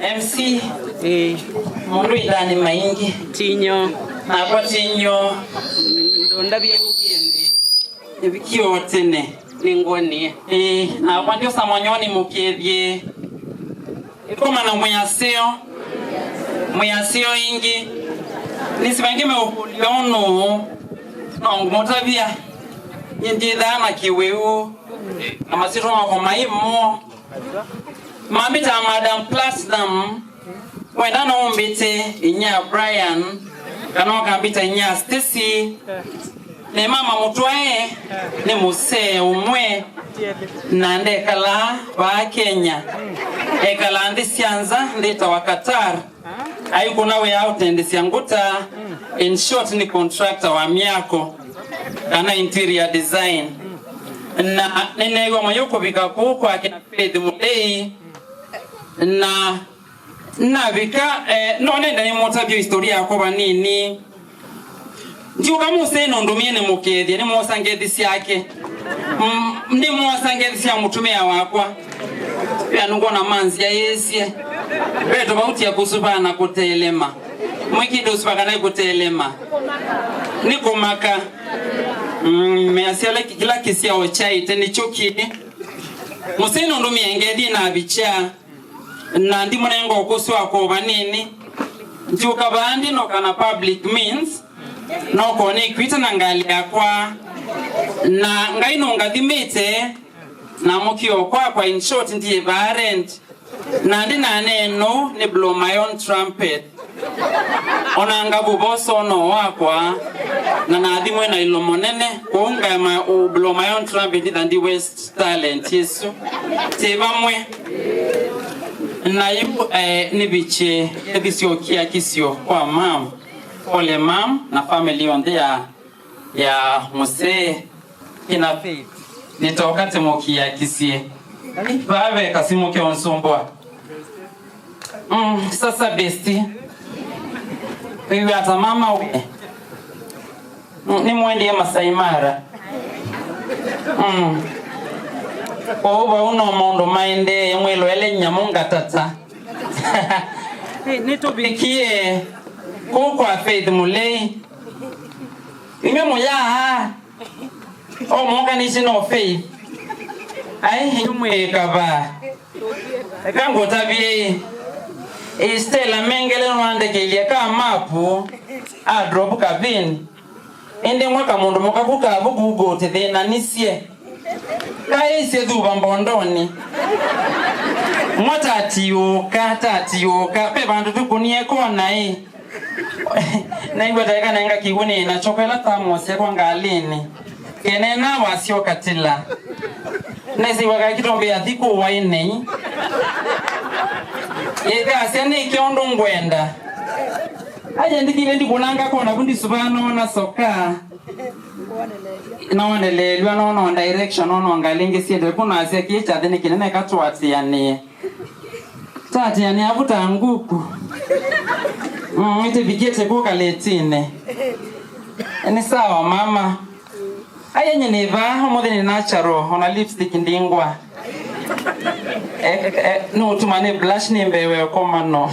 MC mundu idani maingi tinyo na kwa tinyo ndonda bye ukiendi ebikio tene ningoni na kwa ndio samonyoni mukiethie ikoma na muyasio ingi nisibangime ukuliono no ngumotabia yendida na kiweu na masito kwa maimo mambita Madam Platinum wenda na umbite inya Brian kana kambita inya Stacy ne mama mutwae ne Musee umwe na ndekala wa Kenya ekala ndisianza ndeta wa Qatar ayuko nawe out ndisianguta in short ni contractor wa miako kana interior design na nenego mayoko bikaku kwa kina Mulei na bika no nenda ni motabio historia yako banini ndio kama Musee no ndomine mukethie ni mosangethisi yake ndi mosangethisi ya mutumia wakwa pia nungona manzi ya yesie beto bauti ya kusubana kutelema mwikido subana kutelema niko maka measiala kila kisia ochai teni choki Musee no ndomie ngedi na bicha na ndi mwenengo kuswa ko banini ndio kabandi no kana public means no kone kwita na ngali yakwa na ngaino ngathimite na mukio kwa in short ndiye parent na ndi na neno ni blow my own trumpet ona ngabu boso no wakwa na nadimwe na ilo monene kuunga ma blow my own trumpet than the West talent yesu tebamwe na yu nibiche ebisio kia kisio kwa mam ole mam na family on there ya Musee ina faith nitoka temokia kisie babe kasimu ke onsumbwa sasa besti wewe ata mama ni mwende Masai Mara oba uno mondo maende mwelo ele nyamunga tata nitobikie kwa faith Mulei ingemo ya monga ni sino faith ai hinyumwe kaba kango tabie Stella mengele nwande kelia ka mapu a drop kabin ende mwaka mundu mukakuka bugugo tethena nisie kai se duba mbondoni mwatatiuka pe bandu tukunie kona na iwe daika na inga kiwuni na chokwela tamosi kwa ngalini kenena wasio katila nezi waka kitombe ya thiku waine yega asene kiondo ngwenda aje ndikile ndikunanga kona kundi subano na soka naonelelwa no direction no ngalingi siende kuna asia kicha thini kinene katwatiane tatiane avuta nguku ite bigete kuka letine ni sawa mama ayenye neva homode ni natural ona lipstick ndingwa no tumane blush ni mbewe koma no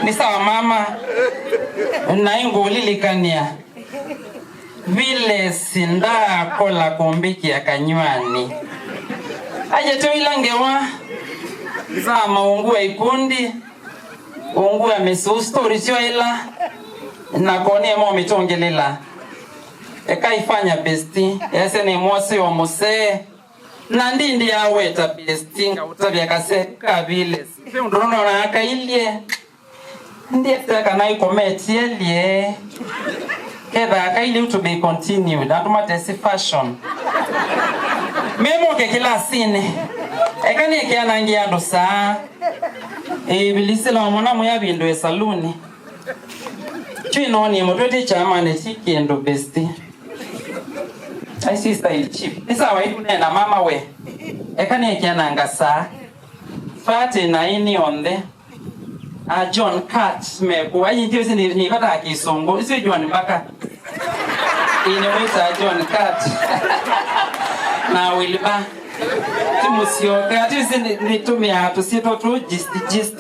ni sawa mama na ingo lilikania vile sinda kola kombiki ya kanywani aje tu ilangewa za maungu ikundi ungu ya mesu story sio ila na kone mo mitongelela ekaifanya besti yase ni mwose wa Musee na ndindi yawe ta besti nga utabia kaseka vile sio ndono na akailie ndiye taka comment yelie keba akaili to be continued and matesi fashion memo ke kila sine ekani ke anangia ndo saa bilisela mwana moya bindo saluni Chinoni mototi chama ne chikendo besti ai sister chip isa wa na mama we ekani ke ananga saa fati na ini onde John Cat me kwa yinti ni kata kisongo isi John mpaka ine wisa John Cat na Willy Musyo kati nitumia tusito tu gist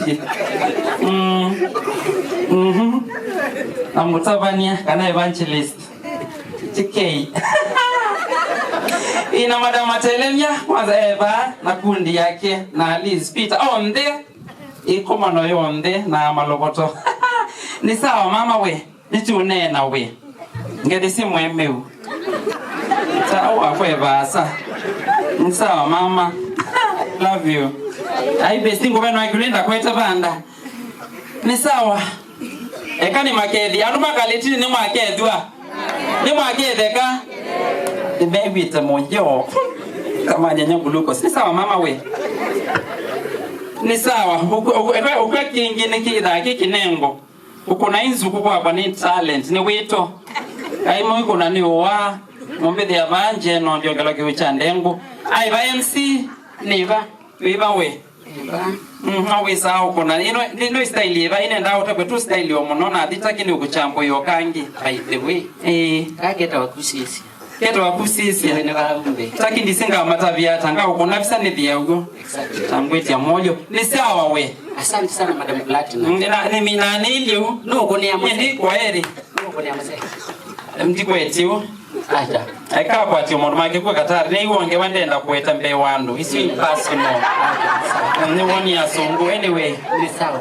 amutabania kana evangelist TK ina madam Matelemia kwanza Eva na kundi yake na Liz Peter onde ikoma no yonde na maloboto ni sawa mama we nitune na we ngede si mwemeu sawa kwa Eva ni sawa mama love you ai besti ngobeno akulenda kweta banda ni sawa ekani makedi anuma kaletini ni makedwa ni makedeka the baby tamojo kama nyanya glucose ni sawa mama we ni sawa ukwe kingine kida kikinengo ukuna inzu kwa ni talent ni wito ai mo kuna ni wa mombe de avanje no ndio ngalo kiwichandengo ai ba MC niva viva we hawe sawa kuna ino style ba inaenda utakwetu style yo munona aditaki ni ukuchambo yo kangi by the way kageta wakusisi keto wakusisi ne barumbe taki ndisinga matavia tanga ukona bisa ni diago tangweti ya moyo ni sawa we asante sana madam Platinum ni minani ilio no koni ya ndi kwa heri no koni ya mzee mtikwetio acha eka kwa tio mondo make kwa katari ni wonge wandenda kueta mbe wandu isi personal ni woni ya songo anyway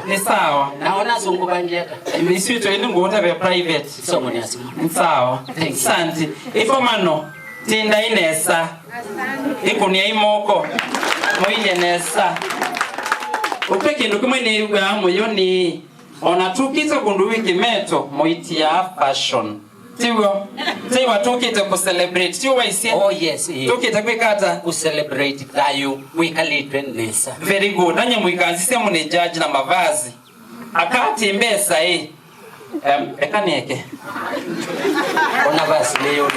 ni sawa naona songo banjeka isi to ni ngota be private songo ni asimu ni sawa asante ifo mano tinda inesa ikunia imoko moile nesa upeke ndo kama ni moyo ni ona tukita kundu wiki meto moitia fashion tiwa tukita ku celebrate tiwa isi oh yes tukita kwikata ku celebrate dayo wikalitwe nesa very good nanye mwikanzise mune judge na mavazi akati mbesa ekanieke ona basi leo